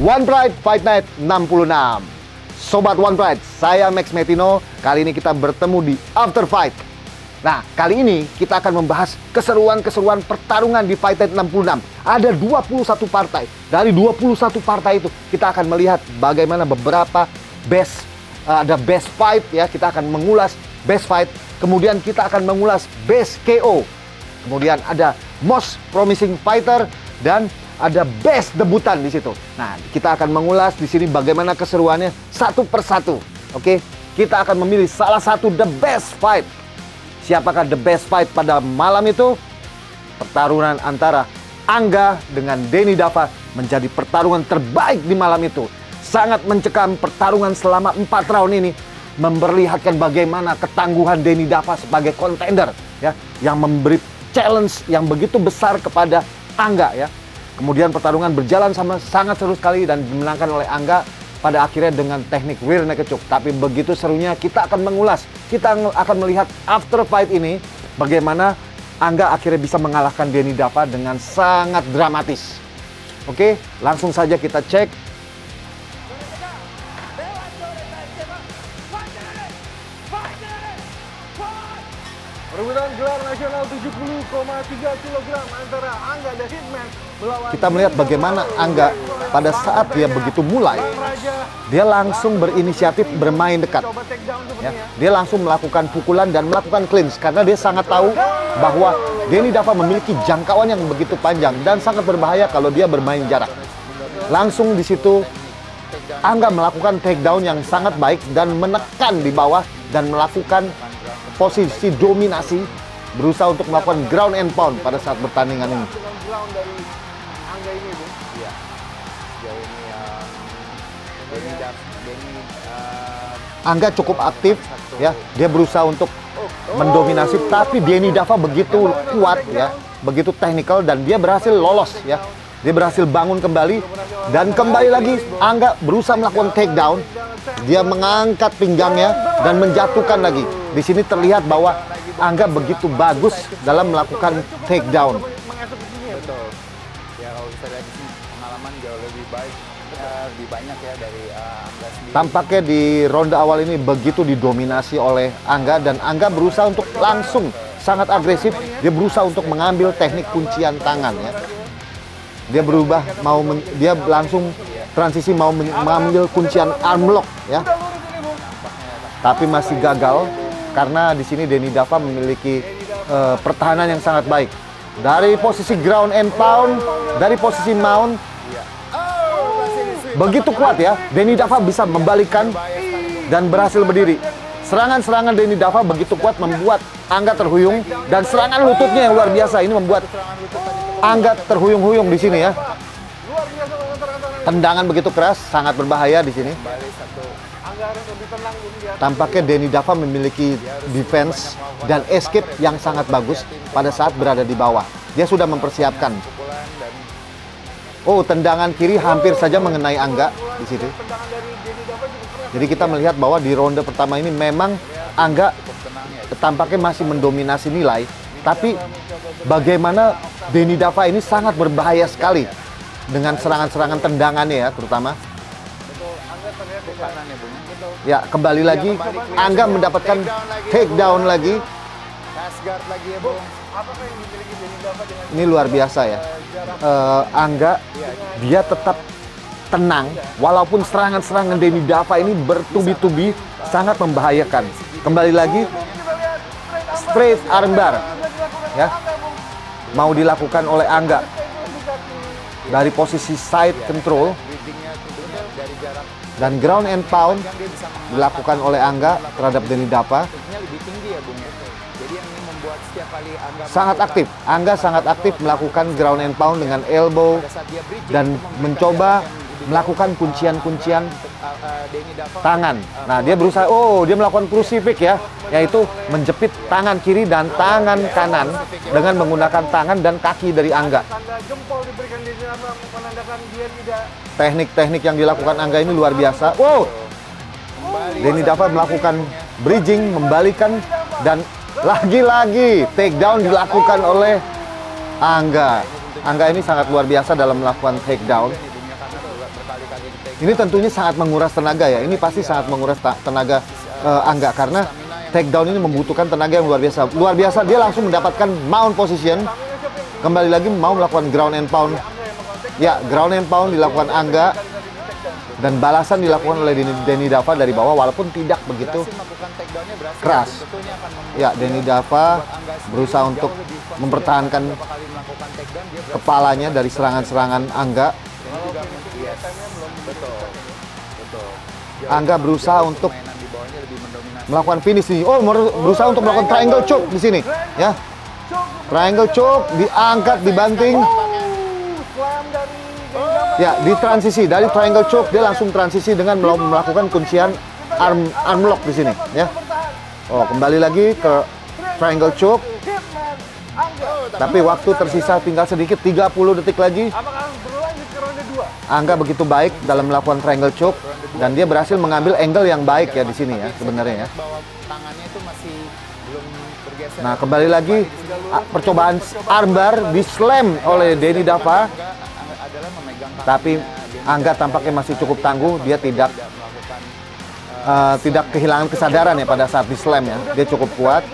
One Pride Fight Night 66. Sobat One Pride, saya Max Metino. Kali ini kita bertemu di After Fight. Nah, kali ini kita akan membahas keseruan-keseruan pertarungan di Fight Night 66. Ada 21 partai. Dari 21 partai itu, kita akan melihat bagaimana beberapa ada best fight ya. Kita akan mengulas best fight. Kemudian kita akan mengulas best KO. Kemudian ada most promising fighter dan ada best debutan di situ. Nah, kita akan mengulas di sini bagaimana keseruannya satu persatu. Oke, kita akan memilih salah satu the best fight. Siapakah the best fight pada malam itu? Pertarungan antara Angga dengan Denny Dava menjadi pertarungan terbaik di malam itu. Sangat mencekam pertarungan selama 4 round ini, memperlihatkan bagaimana ketangguhan Denny Dava sebagai kontender ya, yang memberi challenge yang begitu besar kepada Angga ya. Kemudian pertarungan berjalan sangat seru sekali dan dimenangkan oleh Angga pada akhirnya dengan teknik rear naked choke. Tapi begitu serunya kita akan mengulas, kita akan melihat after fight ini bagaimana Angga akhirnya bisa mengalahkan Denny Dava dengan sangat dramatis. Oke, langsung saja kita cek. Perebutan gelar nasional 70,3 kg antara Angga dan Hitman melawan. Kita melihat bagaimana Angga pada saat dia begitu mulai, dia langsung berinisiatif bermain dekat. Ya, dia langsung melakukan pukulan dan melakukan clinch karena dia sangat tahu bahwa Denny Dava memiliki jangkauan yang begitu panjang dan sangat berbahaya kalau dia bermain jarak. Langsung di situ Angga melakukan takedown yang sangat baik dan menekan di bawah dan melakukan posisi dominasi, berusaha untuk melakukan ground and pound pada saat pertandingan ini. Angga cukup aktif ya, dia berusaha untuk mendominasi, tapi Denny Dava begitu kuat ya, begitu teknikal dan dia berhasil lolos ya. Dia berhasil bangun kembali dan kembali lagi Angga berusaha melakukan takedown. Dia mengangkat pinggangnya dan menjatuhkan lagi. Di sini terlihat bahwa Angga begitu bagus dalam melakukan takedown. Betul. Ya kalau kita lihat di sini pengalaman jauh lebih baik, lebih banyak ya dari Angga sendiri. Tampaknya di ronde awal ini begitu didominasi oleh Angga dan Angga berusaha untuk langsung sangat agresif. Dia berusaha untuk mengambil teknik kuncian tangan ya. Dia berubah dia langsung transisi mau mengambil kuncian arm lock ya. Tapi masih gagal karena di sini Denny Dava memiliki pertahanan yang sangat baik. Dari posisi ground and pound, dari posisi mount begitu kuat ya. Denny Dava bisa membalikkan dan berhasil berdiri. Serangan-serangan Denny Dava begitu kuat membuat Angga terhuyung dan serangan lututnya yang luar biasa ini membuat Angga terhuyung-huyung di sini ya. Tendangan begitu keras, sangat berbahaya di sini. Tampaknya Denny Dava memiliki defense dan escape yang sangat bagus pada saat berada di bawah. Dia sudah mempersiapkan. Oh, tendangan kiri hampir saja mengenai Angga di situ. Jadi kita melihat bahwa di ronde pertama ini memang Angga tampaknya masih mendominasi nilai, tapi bagaimana Denny Dava ini sangat berbahaya sekali dengan serangan-serangan tendangannya ya, terutama. Ya, kembali lagi Angga mendapatkan takedown lagi. Ini luar biasa ya. Angga dia tetap tenang walaupun serangan-serangan Denny Dava ini bertubi-tubi sangat membahayakan. Kembali lagi straight armbar ya, mau dilakukan oleh Angga dari posisi side control dan ground and pound dilakukan oleh Angga terhadap Denny Dava. Sangat aktif, Angga sangat aktif melakukan ground and pound dengan elbow dan mencoba melakukan kuncian-kuncian tangan. Nah, dia berusaha, dia melakukan crucifix ya, yaitu menjepit tangan kiri dan tangan kanan dengan menggunakan tangan dan kaki dari Angga. Teknik-teknik yang dilakukan Angga ini luar biasa. Denny Dava melakukan bridging, membalikan, dan lagi-lagi takedown dilakukan oleh Angga. Angga ini sangat luar biasa dalam melakukan takedown. Ini tentunya sangat menguras tenaga ya. Ini pasti sangat menguras tenaga Angga karena takedown ini membutuhkan tenaga yang luar biasa. Luar biasa, dia langsung mendapatkan mount position. Kembali lagi mau melakukan ground and pound. Ya, ground and pound dilakukan Angga. Dan balasan dilakukan oleh Denny Dava dari bawah walaupun tidak begitu keras. Ya, Denny Dava berusaha untuk mempertahankan kepalanya dari serangan-serangan Angga. Angga berusaha untuk melakukan finish ini. Oh, berusaha untuk melakukan triangle choke di sini, ya. Triangle choke diangkat, dibanting. Ya, di transisi dari triangle choke dia langsung transisi dengan melakukan kuncian arm lock di sini, ya. Oh, kembali lagi ke triangle choke. Tapi waktu tersisa tinggal sedikit, 30 detik lagi. Angga begitu baik dalam melakukan triangle choke dan dia berhasil mengambil angle yang baik ya di sini ya sebenarnya ya. Nah, kembali lagi percobaan armbar dislam oleh Denny Dava. Tapi Angga tampaknya masih cukup tangguh, dia tidak kehilangan kesadaran ya pada saat dislam ya. Dia cukup kuat.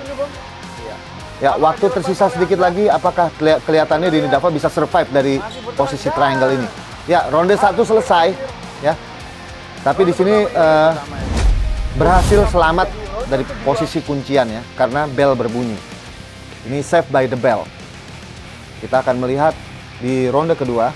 Ya, waktu tersisa sedikit lagi, apakah kelihatannya Denny Dava bisa survive dari posisi triangle ini? Ya, ronde 1 selesai, ya. Tapi di sini berhasil selamat dari posisi kuncian ya, karena bell berbunyi. Ini save by the bell. Kita akan melihat di ronde kedua.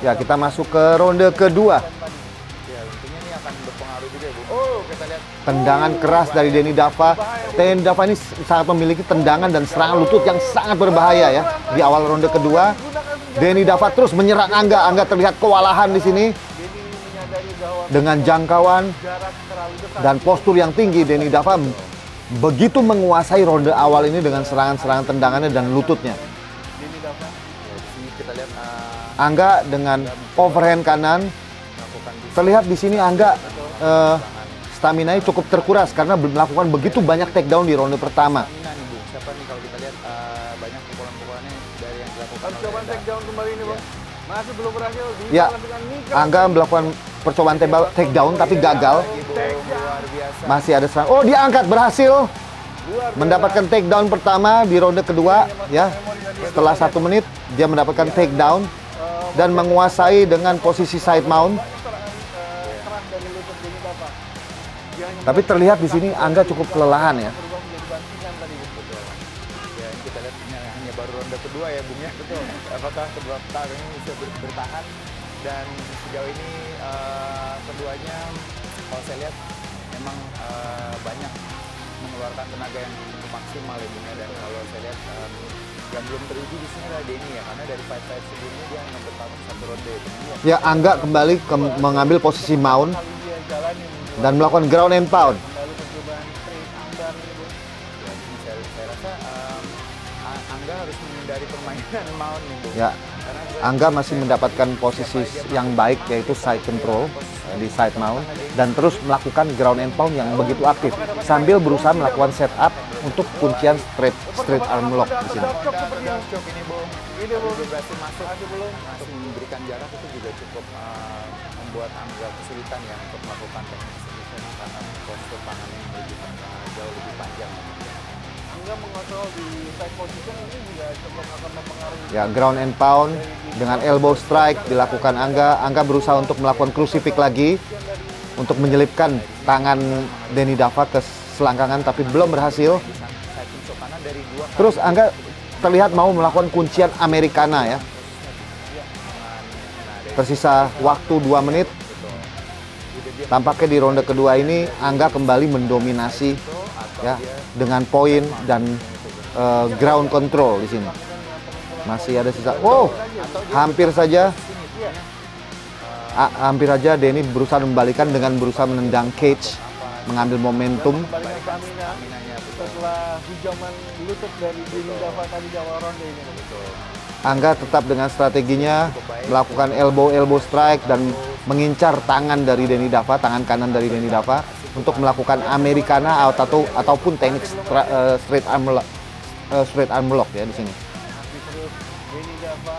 Ya, kita masuk ke ronde kedua. Tendangan keras dari Denny Dava. Denny Dava ini sangat memiliki tendangan dan serangan lutut yang sangat berbahaya ya. Di awal ronde kedua, Denny Dava terus menyerang Angga. Angga terlihat kewalahan di sini. Dengan jangkauan dan postur yang tinggi, Denny Dava begitu menguasai ronde awal ini dengan serangan-serangan tendangannya dan lututnya. Angga dengan overhand kanan. Terlihat di sini Angga stamina-nya cukup terkuras karena melakukan begitu banyak takedown di ronde pertama. Siapa nih kalau kita lihat banyak pukulan-pukulannya dari yang dilakukan. Percobaan takedown kembali ini, Bang. Masih belum berhasil. Ya, Angga melakukan percobaan takedown tapi gagal. Masih ada serangan. Oh, dia angkat, berhasil mendapatkan takedown pertama di ronde kedua ya. Setelah 1 menit dia mendapatkan takedown dan menguasai dengan posisi side mount. Tapi terlihat di sini Angga cukup kelelahan ya. Kita lihat ini hanya baru ronde kedua ya, Bung ya. Betul. Apakah kedua petarung ini bisa bertahan, dan sejauh ini keduanya kalau saya lihat memang banyak mengeluarkan tenaga yang maksimal ya, Bung ya. Dan kalau saya lihat yang belum teruji di sini adalah Denny ya, karena dari fight sebelumnya dia hanya bertarung 1 ronde. Ya, Angga kembali mengambil posisi mount dan melakukan ground and pound. Saya rasa Angga harus menghindari permainan mount nih, Bung. Ya, Angga masih mendapatkan posisi yang baik yaitu side control di side mount dan terus melakukan ground and pound yang begitu aktif sambil berusaha melakukan setup untuk kuncian straight arm lock di sini. Ini berhasil masuk, masih memberikan jarak itu juga cukup membuat Angga kesulitan ya untuk melakukan teknik submission karena postur tangannya yang jauh lebih panjang. Angga mengontrol di side position ini juga cukup akan mempengaruhi. Ya, ground and pound dengan elbow strike dilakukan Angga. Angga berusaha untuk melakukan crucifix lagi untuk menyelipkan tangan Denny Dava ke selangkangan tapi belum berhasil. Terus Angga terlihat mau melakukan kuncian Americana ya. Tersisa waktu 2 menit. Tampaknya di ronde kedua ini Angga kembali mendominasi ya dengan poin dan ground control di sini. Masih ada sisa. Oh, hampir saja Denny berusaha membalikan dengan berusaha menendang cage, mengambil momentum. Setelah hijaman lutut dari Denny Dava tadi di awal ronde ini. Angga tetap dengan strateginya melakukan elbow strike dan mengincar tangan dari Denny Dava, tangan kanan dari Denny Dava. untuk melakukan Americana ataupun teknik straight arm lock ya di sini. Terus Denny Dava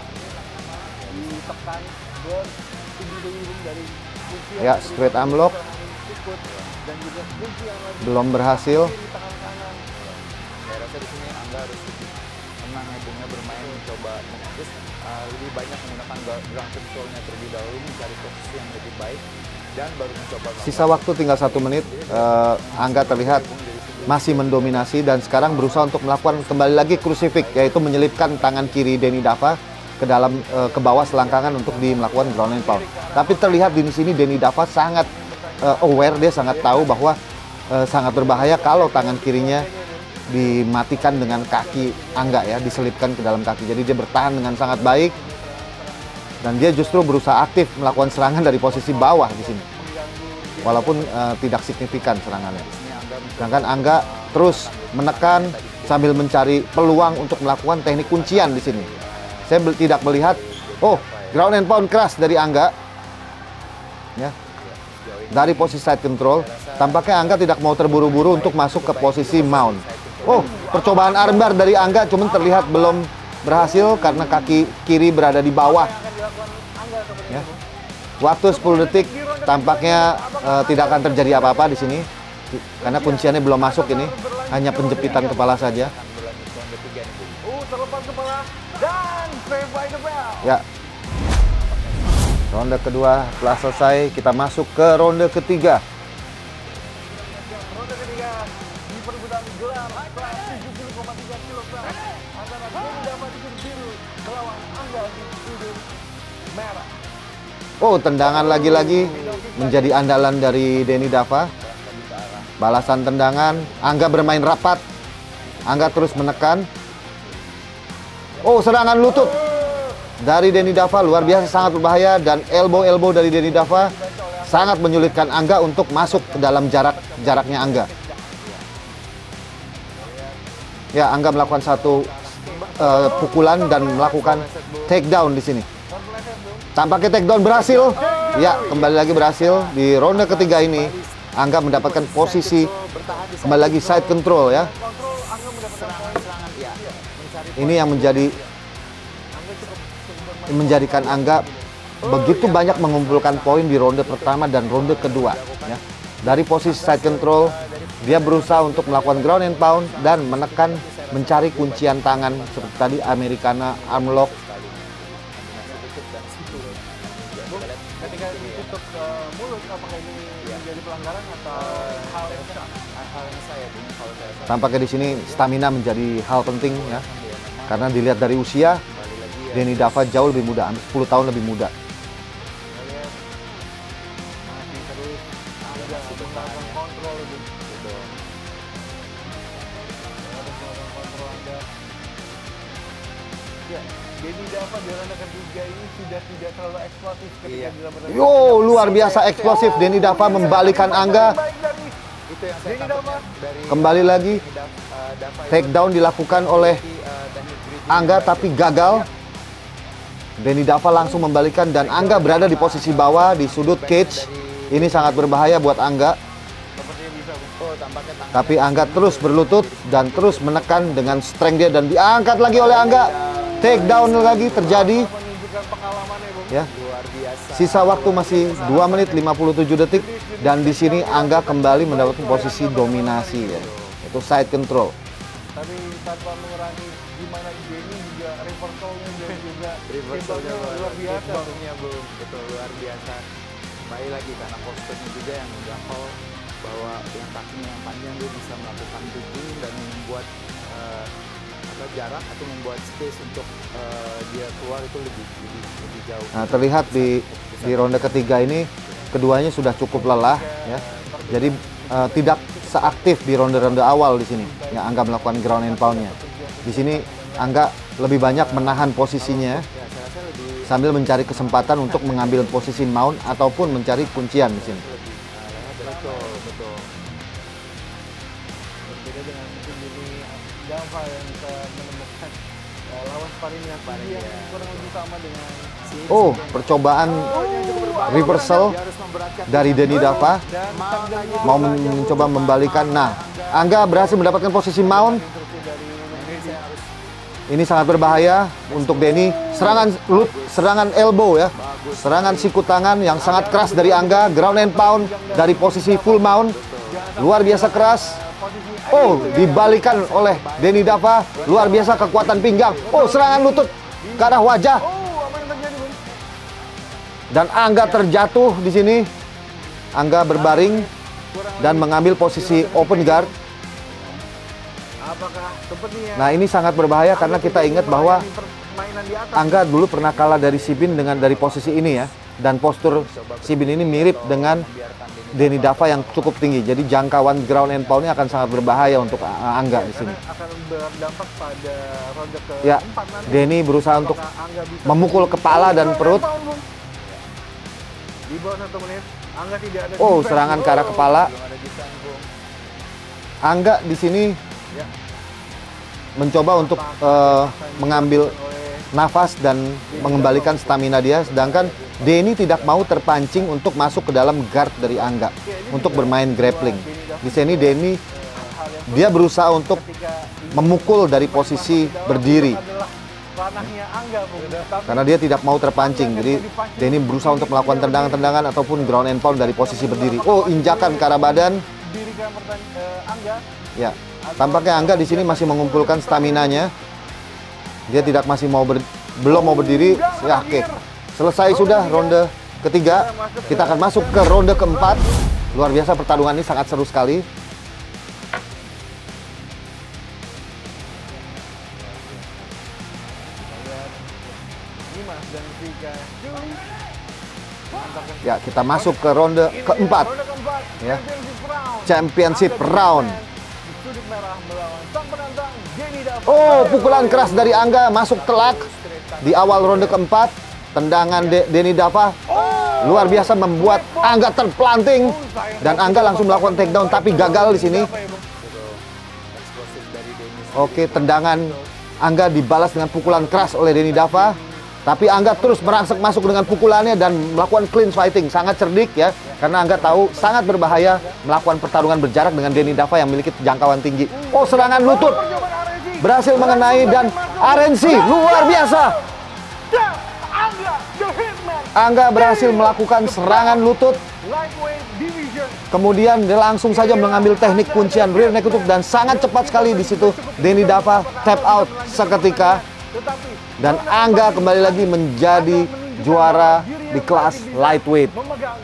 ditekan bertubi-tubi dari kunci Ya, straight arm lock ikut dan juga kunci yang lagi belum berhasil. di tangan kanan. Saya rasa di sini Angga harus lebih tenang ya Bung ya, bermain mencoba terus lebih banyak menggunakan ground control-nya terlebih dahulu, mencari posisi yang lebih baik dan baru mencoba. Sisa waktu tinggal 1 menit. Angga terlihat masih mendominasi dan sekarang berusaha untuk melakukan kembali lagi crucifix, yaitu menyelipkan tangan kiri Denny Dava ke dalam ke bawah selangkangan untuk melakukan ground and pound. Tapi terlihat di sini Denny Dava sangat aware, dia sangat tahu bahwa sangat berbahaya kalau tangan kirinya dimatikan dengan kaki Angga ya, diselipkan ke dalam kaki. Jadi dia bertahan dengan sangat baik dan dia justru berusaha aktif melakukan serangan dari posisi bawah di sini. Walaupun tidak signifikan serangannya. Sedangkan Angga terus menekan sambil mencari peluang untuk melakukan teknik kuncian di sini. Saya tidak melihat, ground and pound keras dari Angga. Ya. Dari posisi side control, tampaknya Angga tidak mau terburu-buru untuk masuk ke posisi mount. Percobaan armbar dari Angga cuman terlihat belum berhasil karena kaki kiri berada di bawah. Ya. Waktu 10 detik, tampaknya tidak akan terjadi apa-apa di sini karena kunciannya belum masuk ini, hanya penjepitan kepala saja. Terlepas kepala dan save by the bell. Ya. Ronde kedua telah selesai, kita masuk ke ronde ketiga. Ronde ketiga di perebutan gelar kelas 70,3 kg antara Denny Dava di sudut biru melawan Angga di sudut merah. Tendangan lagi-lagi menjadi andalan dari Denny Dava. Balasan tendangan, Angga bermain rapat. Angga terus menekan. Serangan lutut dari Denny Dava luar biasa, sangat berbahaya, dan elbow dari Denny Dava sangat menyulitkan Angga untuk masuk ke dalam jaraknya Angga. Ya, Angga melakukan satu pukulan dan melakukan takedown di sini. Tampaknya takedown berhasil. Ya, kembali lagi berhasil. Di ronde ketiga ini Angga mendapatkan posisi kembali lagi side control ya. Ini yang menjadikan Angga begitu banyak mengumpulkan poin di ronde pertama dan ronde kedua ya. Dari posisi side control, dia berusaha untuk melakukan ground and pound dan menekan, mencari kuncian tangan seperti tadi Americana arm lock. Ketika ditutup mulut, apakah ini menjadi pelanggaran atau hal yang sah? Hal yang saya punya kalau saya Tampaknya di sini stamina menjadi hal penting ya. Karena dilihat dari usia, Denny Dava jauh lebih muda, 10 tahun lebih muda. Masih terus Angga melakukan kontrol itu. Kontrol Angga. Ya, Denny Dava di ronde ketiga ini sudah tidak terlalu eksplosif ketika dilakukan. Luar biasa eksplosif. Denny Dava membalikan Angga. itu yang saya Denny takutkan Dava. dari Kembali lagi, Dava itu takedown dilakukan oleh Angga tapi gagal. Denny Dava langsung membalikan dan Angga berada di posisi bawah di sudut cage. Ini sangat berbahaya buat Angga. Tapi Angga terus berlutut dan terus menekan dengan strength dia dan diangkat lagi oleh Angga. Takedown lagi terjadi. Menunjukkan pengalamannya, Bung. Ya. luar biasa. Sisa waktu masih 2 menit 57 detik dan di sini Angga kembali mendapatkan posisi dominasi ya. Itu side control. Tapi tanpa mengurangi gimana Denny juga reversal-nya dan juga Reversalnya luar biasa. kickboxnya belum betul luar biasa. Kembali lagi karena posturnya juga yang menjangkau, bahwa yang kakinya yang panjang dia bisa melakukan tubuh dan membuat jarak atau membuat space untuk dia keluar itu lebih jauh. Nah, terlihat di ronde ketiga ini keduanya sudah cukup lelah ya. Jadi tidak seaktif di ronde-ronde awal di sini. Ya, Angga melakukan ground and pound-nya. Di sini Angga lebih banyak menahan posisinya sambil mencari kesempatan untuk mengambil posisi mount ataupun mencari kuncian di sini. Betul. Berbeda dengan mungkin Denny Dava yang bisa menemukan lawan sparring yang kurang lebih sama dengan Oh, percobaan reversal dari Denny Dava. Mau mencoba membalikan. Nah, Angga berhasil mendapatkan posisi mount. Ini sangat berbahaya untuk Denny. Serangan elbow ya. Serangan siku tangan yang sangat keras dari Angga. Ground and pound dari posisi full mount. Luar biasa keras. Oh, dibalikan oleh Denny Dava. Luar biasa kekuatan pinggang. Oh, serangan lutut ke arah wajah. Dan Angga terjatuh di sini. Angga berbaring dan mengambil posisi open guard. Nah, ini sangat berbahaya karena kita ingat bahwa Angga dulu pernah kalah dari Sibin dari posisi ini ya. Dan postur Sibin ini mirip dengan Denny Dava yang cukup tinggi. Jadi jangkauan ground and pound-nya akan sangat berbahaya untuk Angga di sini. Ya, Denny berusaha untuk memukul kepala dan perut. Oh, serangan ke arah kepala. Angga di sini mencoba untuk mengambil nafas dan mengembalikan stamina dia, sedangkan Denny tidak mau terpancing untuk masuk ke dalam guard dari Angga untuk bermain grappling. Di sini Denny dia berusaha untuk memukul dari posisi berdiri karena dia tidak mau terpancing. Jadi Denny berusaha untuk melakukan tendangan-tendangan ataupun ground and pound dari posisi berdiri. Oh, injakan ke arah badan. Ya, tampaknya Angga di sini masih mengumpulkan staminanya. Dia belum mau berdiri. Ya, oke. Selesai sudah ronde ketiga. Kita akan masuk ke ronde keempat. Luar biasa pertarungan ini sangat seru sekali. Ya, kita masuk ke ronde keempat. Ya. Championship round. Oh, pukulan keras dari Angga masuk telak di awal ronde keempat. Tendangan Denny Dava luar biasa membuat Angga terpelanting dan Angga langsung melakukan takedown tapi gagal di sini. Oke, tendangan Angga dibalas dengan pukulan keras oleh Denny Dava. Tapi Angga terus merangsek masuk dengan pukulannya dan melakukan clean fighting. Sangat cerdik ya, karena Angga tahu sangat berbahaya melakukan pertarungan berjarak dengan Denny Dava yang memiliki jangkauan tinggi. Oh, serangan lutut berhasil mengenai dan RNC luar biasa. Angga berhasil melakukan serangan lutut. Kemudian dia langsung saja mengambil teknik kuncian rear naked choke dan sangat cepat sekali di situ Denny Dava tap out seketika. Dan Angga kembali lagi menjadi juara di kelas lightweight.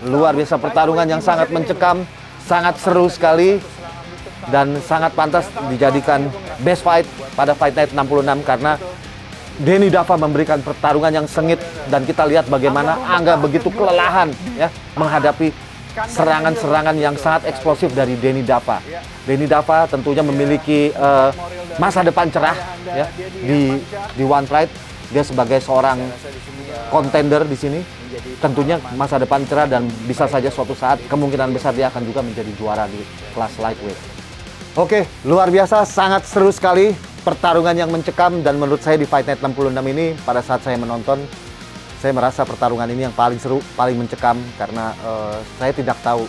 Luar biasa pertarungan yang sangat mencekam, sangat seru sekali, dan sangat pantas dijadikan best fight pada Fight Night 66 karena Denny Dava memberikan pertarungan yang sengit dan kita lihat bagaimana Angga begitu kelelahan ya menghadapi serangan-serangan yang sangat eksplosif dari Denny Dava. Denny Dava tentunya memiliki masa depan cerah ya di One Fight. Dia sebagai seorang kontender di sini, tentunya masa depan cerah dan bisa saja suatu saat kemungkinan besar dia akan juga menjadi juara di kelas lightweight. Oke, luar biasa, sangat seru sekali pertarungan yang mencekam dan menurut saya di Fight Night 66 ini pada saat saya menonton, saya merasa pertarungan ini yang paling seru, paling mencekam karena saya tidak tahu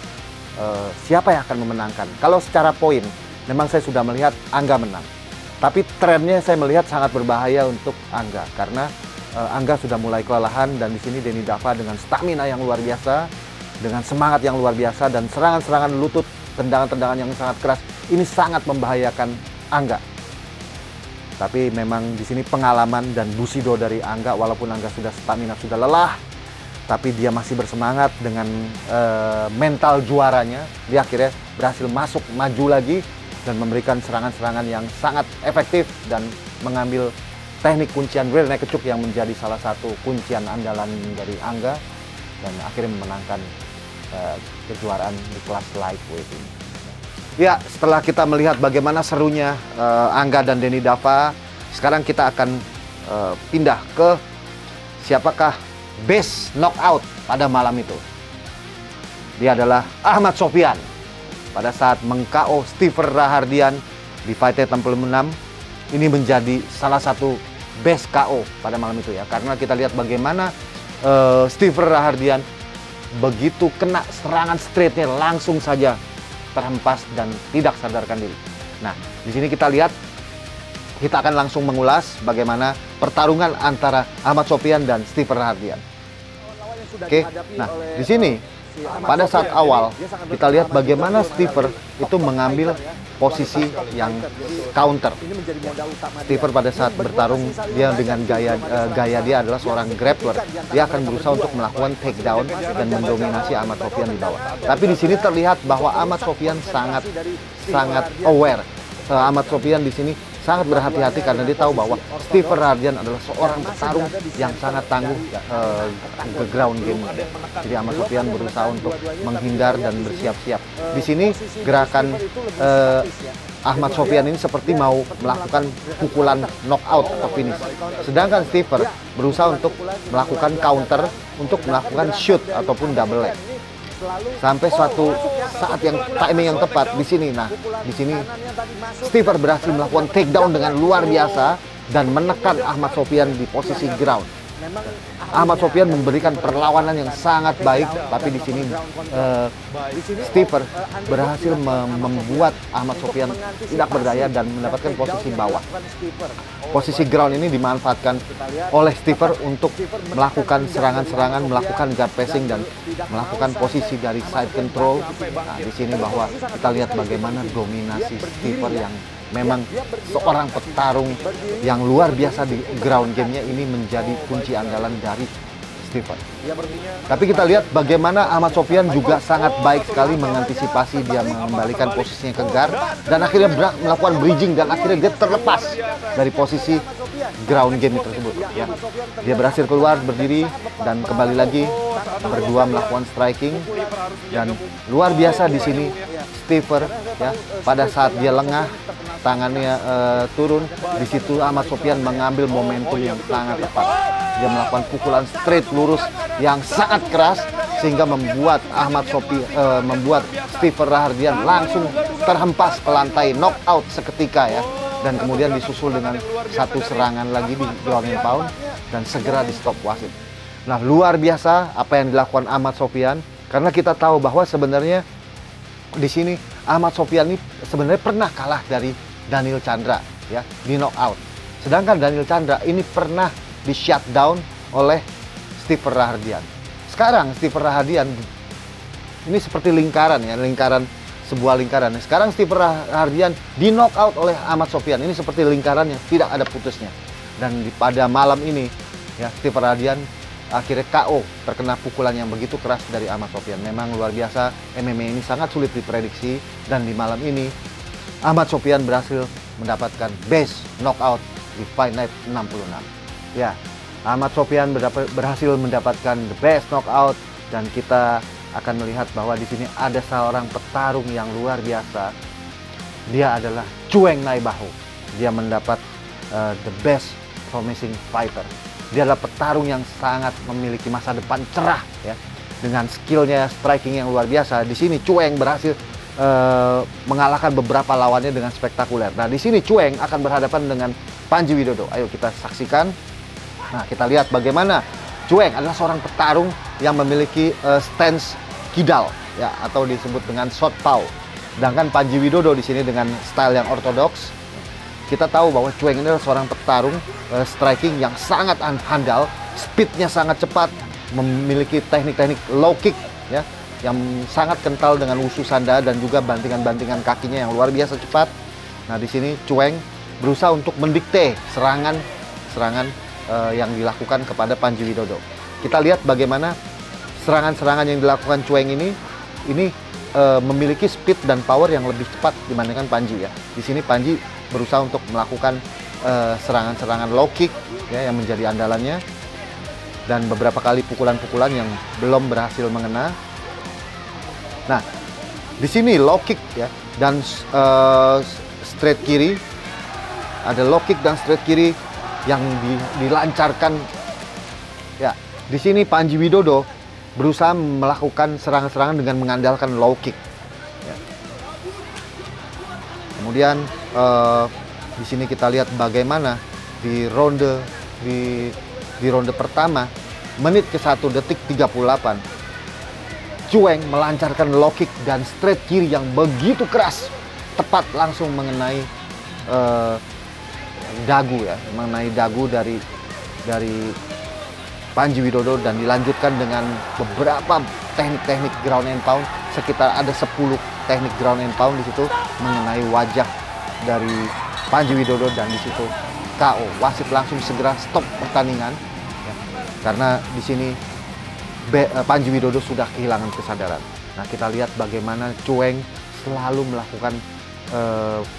siapa yang akan memenangkan. Kalau secara poin, memang saya sudah melihat Angga menang. Tapi trennya saya melihat sangat berbahaya untuk Angga karena Angga sudah mulai kelelahan dan di sini Denny Dava dengan stamina yang luar biasa, dengan semangat yang luar biasa dan serangan-serangan lutut, tendangan-tendangan yang sangat keras ini sangat membahayakan Angga. Tapi memang di sini pengalaman dan bushido dari Angga, walaupun Angga sudah stamina sudah lelah, tapi dia masih bersemangat dengan mental juaranya. Dia akhirnya berhasil masuk maju lagi dan memberikan serangan-serangan yang sangat efektif dan mengambil teknik kuncian rear naked choke yang menjadi salah satu kuncian andalan dari Angga dan akhirnya memenangkan kejuaraan di kelas lightweight ini. Ya, setelah kita melihat bagaimana serunya Angga dan Denny Dava, sekarang kita akan pindah ke siapakah best knockout pada malam itu. Dia adalah Ahmad Sofyan. Pada saat meng-KO Stever Rahardian di Fight Night 66, ini menjadi salah satu best KO pada malam itu ya. Karena kita lihat bagaimana Stever Rahardian begitu kena serangan straightnya langsung saja terhempas dan tidak sadarkan diri. Nah, di sini kita lihat, kita akan langsung mengulas bagaimana pertarungan antara Ahmad Sofyan dan Stever Rahardian. Oke, nah di sini pada saat awal kita lihat bagaimana Stever itu mengambil posisi yang counter. Stever pada saat bertarung dia dengan gaya dia adalah seorang grappler. Dia akan berusaha untuk melakukan takedown dan mendominasi Ahmad Sofyan di bawah. Tapi di sini terlihat bahwa Ahmad Sofyan sangat aware. Ahmad Sofyan di sini sangat berhati-hati karena dia tahu bahwa Stever Rahardian adalah seorang petarung yang sangat tangguh ke ground game. Jadi Ahmad Sofyan berusaha untuk menghindar dan bersiap-siap. Di sini gerakan Ahmad Sofyan ini seperti mau melakukan pukulan knockout atau finish. Sedangkan Stever berusaha untuk melakukan counter untuk melakukan shoot ataupun double leg. Sampai suatu saat yang timing yang tepat di sini. Nah, di sini Stever berhasil melakukan takedown dengan luar biasa dan menekan Ahmad Sofyan di posisi ground. Ahmad Sofyan memberikan perlawanan yang sangat baik, tapi di sini Stever berhasil membuat Ahmad Sofyan tidak berdaya dan mendapatkan posisi bawah. Posisi ground ini dimanfaatkan oleh Stever untuk melakukan serangan-serangan, melakukan guard passing dan melakukan posisi dari side control. Nah, di sini bahwa kita lihat bagaimana dominasi Stever yang memang seorang petarung yang luar biasa di ground game-nya ini menjadi kunci andalan dari Stever. Tapi kita lihat bagaimana Ahmad Sofyan juga sangat baik sekali mengantisipasi, dia mengembalikan posisinya ke guard dan akhirnya melakukan bridging dan akhirnya dia terlepas dari posisi ground game tersebut ya. Dia berhasil keluar berdiri dan kembali lagi berdua melakukan striking dan luar biasa di sini Stever ya. Pada saat dia lengah, tangannya turun, di situ Ahmad Sofyan mengambil momentum yang sangat tepat. Dia melakukan pukulan straight lurus yang sangat keras sehingga membuat membuat Stever Rahardian langsung terhempas ke lantai, knockout seketika ya. Dan kemudian disusul dengan satu serangan lagi di ground and pound dan segera di stop wasit. Nah, luar biasa apa yang dilakukan Ahmad Sofyan karena kita tahu bahwa sebenarnya di sini Ahmad Sofyan ini sebenarnya pernah kalah dari Daniel Chandra ya di knockout. Sedangkan Daniel Chandra ini pernah di shutdown oleh Stever Rahardian. Sekarang Stever Rahardian ini seperti lingkaran ya, sebuah lingkaran. Sekarang Stever Rahardian di knockout oleh Ahmad Sofyan. Ini seperti lingkaran yang tidak ada putusnya. Dan pada malam ini ya Stever Rahardian akhirnya KO terkena pukulan yang begitu keras dari Ahmad Sofyan. Memang luar biasa, MMA ini sangat sulit diprediksi dan di malam ini Ahmad Sofyan berhasil mendapatkan best knockout di Fight Night 66. Ya, Ahmad Sofyan berhasil mendapatkan the best knockout dan kita akan melihat bahwa di sini ada seorang petarung yang luar biasa. Dia adalah Chueng Naibaho. Dia mendapat the best promising fighter. Dia adalah petarung yang sangat memiliki masa depan cerah ya. Dengan skillnya striking yang luar biasa. Di sini Chueng berhasil mengalahkan beberapa lawannya dengan spektakuler. Nah, di sini Chueng akan berhadapan dengan Panji Widodo. Ayo kita saksikan. Nah, kita lihat bagaimana Chueng adalah seorang petarung yang memiliki stance kidal ya atau disebut dengan southpaw. Sedangkan Panji Widodo di sini dengan style yang ortodoks. Kita tahu bahwa Chueng ini adalah seorang petarung striking yang sangat handal, speednya sangat cepat, memiliki teknik-teknik low kick ya, yang sangat kental dengan wushu sanda dan juga bantingan-bantingan kakinya yang luar biasa cepat. Nah, di sini Chueng berusaha untuk mendikte serangan yang dilakukan kepada Panji Widodo. Kita lihat bagaimana serangan-serangan yang dilakukan Chueng ini memiliki speed dan power yang lebih cepat dibandingkan Panji ya. Di sini Panji berusaha untuk melakukan serangan-serangan low kick ya yang menjadi andalannya dan beberapa kali pukulan-pukulan yang belum berhasil mengena. Nah, di sini low kick ya dan straight kiri, ada low kick dan straight kiri yang dilancarkan ya. Di sini Panji Widodo berusaha melakukan serangan-serangan dengan mengandalkan low kick ya. Kemudian di sini kita lihat bagaimana di ronde pertama, menit ke-1 detik 38, Cueng melancarkan low kick dan straight kiri yang begitu keras, tepat langsung mengenai dagu ya, mengenai dagu dari Panji Widodo, dan dilanjutkan dengan beberapa teknik-teknik ground and pound, sekitar ada 10 teknik ground and pound di situ mengenai wajah dari Panji Widodo, dan di situ KO. Wasit langsung segera stop pertandingan ya, karena di sini Panji Widodo sudah kehilangan kesadaran. Nah, kita lihat bagaimana Cueng selalu melakukan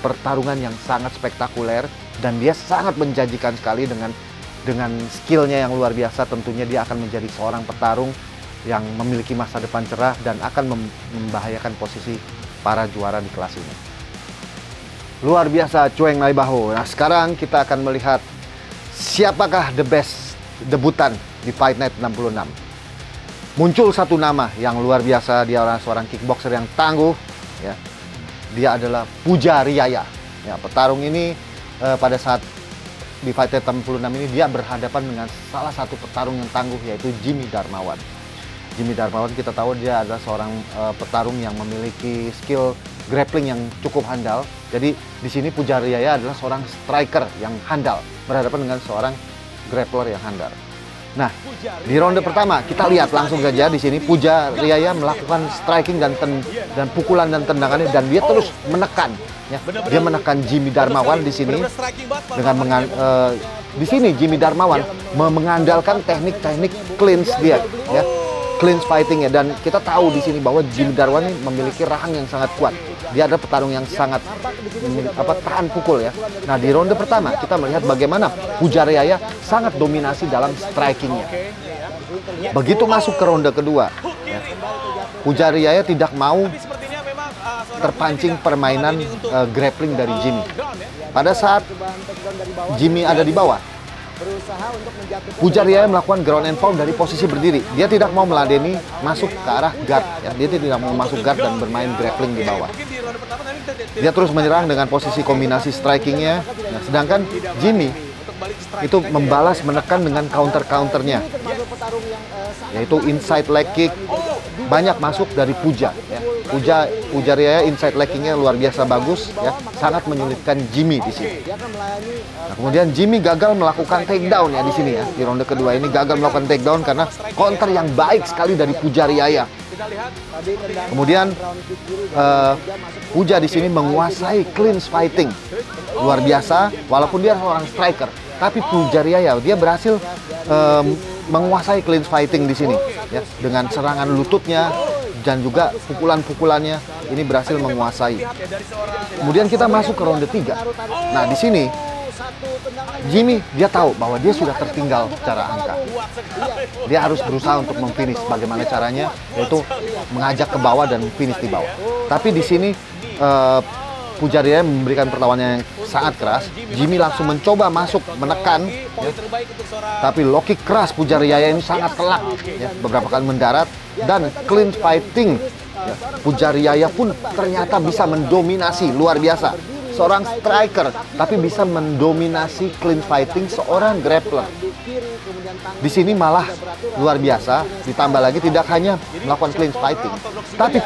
pertarungan yang sangat spektakuler, dan dia sangat menjanjikan sekali dengan skillnya yang luar biasa. Tentunya dia akan menjadi seorang petarung yang memiliki masa depan cerah dan akan membahayakan posisi para juara di kelas ini. Luar biasa Cueng Naibaho. Nah, sekarang kita akan melihat siapakah the best debutan di Fight Night 66. Muncul satu nama yang luar biasa, dia seorang kickboxer yang tangguh ya. Dia adalah Puja Riaya. Ya, petarung ini pada saat di Fight Night 66 ini dia berhadapan dengan salah satu petarung yang tangguh, yaitu Jimmy Darmawan. Jimmy Darmawan kita tahu dia adalah seorang petarung yang memiliki skill grappling yang cukup handal. Jadi di sini Puja Riaya adalah seorang striker yang handal berhadapan dengan seorang grappler yang handal. Nah, di ronde pertama kita lihat langsung saja di sini Puja Riaya melakukan striking dan pukulan dan tendangannya, dan dia terus menekan. Ya, dia menekan Jimmy Darmawan di sini dengan di sini Jimmy Darmawan mengandalkan teknik-teknik clinch dia, ya, clinch fighting ya, dan kita tahu di sini bahwa Jimmy Darmawan ini memiliki rahang yang sangat kuat. Dia adalah petarung yang sangat tahan pukul ya. Nah, di ronde pertama kita melihat bagaimana Puja Riaya sangat dominasi dalam strikingnya. Begitu masuk ke ronde kedua, ya, Puja Riaya tidak mau terpancing permainan grappling dari Jimmy. Pada saat Jimmy ada di bawah, Puja Riaya melakukan ground and pound dari posisi berdiri. Dia tidak mau meladeni masuk ke arah guard ya. Dia tidak mau masuk guard dan bermain grappling di bawah. Dia terus menyerang dengan posisi kombinasi strikingnya. Nah, sedangkan Jimmy itu membalas menekan dengan counter-counternya, yaitu inside leg kick. Banyak masuk dari Puja ya. Puja Riaya inside leg kicknya luar biasa bagus ya, sangat menyulitkan Jimmy di sini. Nah, kemudian Jimmy gagal melakukan takedown ya di sini ya. Di ronde kedua ini gagal melakukan takedown karena counter yang baik sekali dari Puja Riaya. Kemudian Puja di sini menguasai clinch fighting luar biasa, walaupun dia seorang striker, tapi Puja Riaya dia berhasil menguasai clinch fighting di sini ya, dengan serangan lututnya dan juga pukulan-pukulannya ini berhasil menguasai. Kemudian kita masuk ke ronde 3. Nah, di sini Jimmy dia tahu bahwa dia sudah tertinggal secara angka. Dia harus berusaha untuk memfinish. Bagaimana caranya? Yaitu mengajak ke bawah dan finish di bawah. Tapi di sini Puja Riaya memberikan perlawanan yang sangat keras. Jimmy langsung mencoba masuk menekan ya. Tapi low kick keras Puja Riaya ini sangat telak ya. Beberapa kali mendarat dan clinch fighting ya. Puja Riaya pun ternyata bisa mendominasi luar biasa. Seorang striker tapi bisa mendominasi clinch fighting seorang grappler. Di sini malah luar biasa, ditambah lagi tidak hanya melakukan clinch fighting, tapi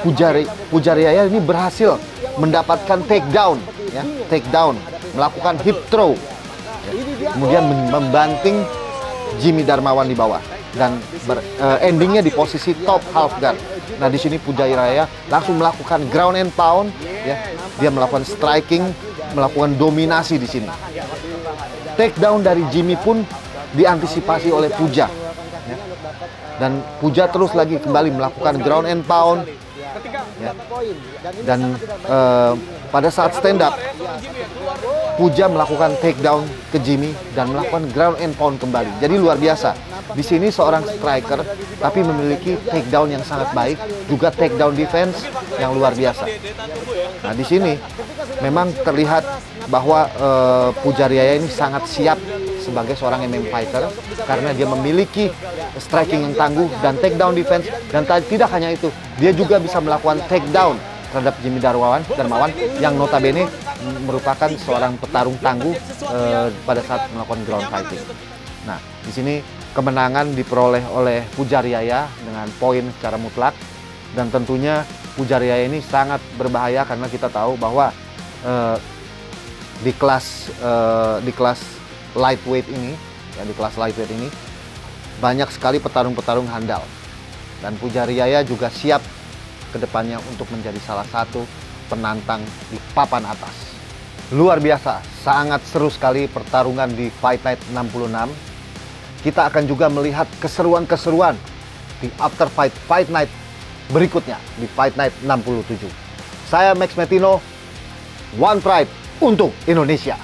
Puja Riaya ini berhasil mendapatkan takedown ya, takedown, melakukan hip throw ya. Kemudian membanting Jimmy Darmawan di bawah dan endingnya di posisi top half guard. Nah, di sini Puja Riaya langsung melakukan ground and pound ya. Dia melakukan striking, melakukan dominasi di sini. Takedown dari Jimmy pun diantisipasi oleh Puja ya. Dan Puja terus lagi kembali melakukan ground and pound ya. Dan pada saat stand up Puja melakukan takedown ke Jimmy dan melakukan ground and pound kembali. Jadi luar biasa. Di sini seorang striker tapi memiliki takedown yang sangat baik, juga takedown defense yang luar biasa. Nah, di sini memang terlihat bahwa Puja Riaya ini sangat siap sebagai seorang MMA fighter karena dia memiliki striking yang tangguh dan takedown defense, dan tidak hanya itu, dia juga bisa melakukan takedown terhadap Jimmy Darmawan yang notabene merupakan seorang petarung tangguh pada saat melakukan ground fighting. Nah, di sini kemenangan diperoleh oleh Pujaryaya dengan poin secara mutlak, dan tentunya Pujaryaya ini sangat berbahaya karena kita tahu bahwa di kelas lightweight ini, banyak sekali petarung-petarung handal, dan Pujaryaya juga siap kedepannya untuk menjadi salah satu penantang di papan atas. Luar biasa, sangat seru sekali pertarungan di Fight Night 66. Kita akan juga melihat keseruan-keseruan di After Fight Night berikutnya di Fight Night 67. Saya Max Metino, One Pride untuk Indonesia.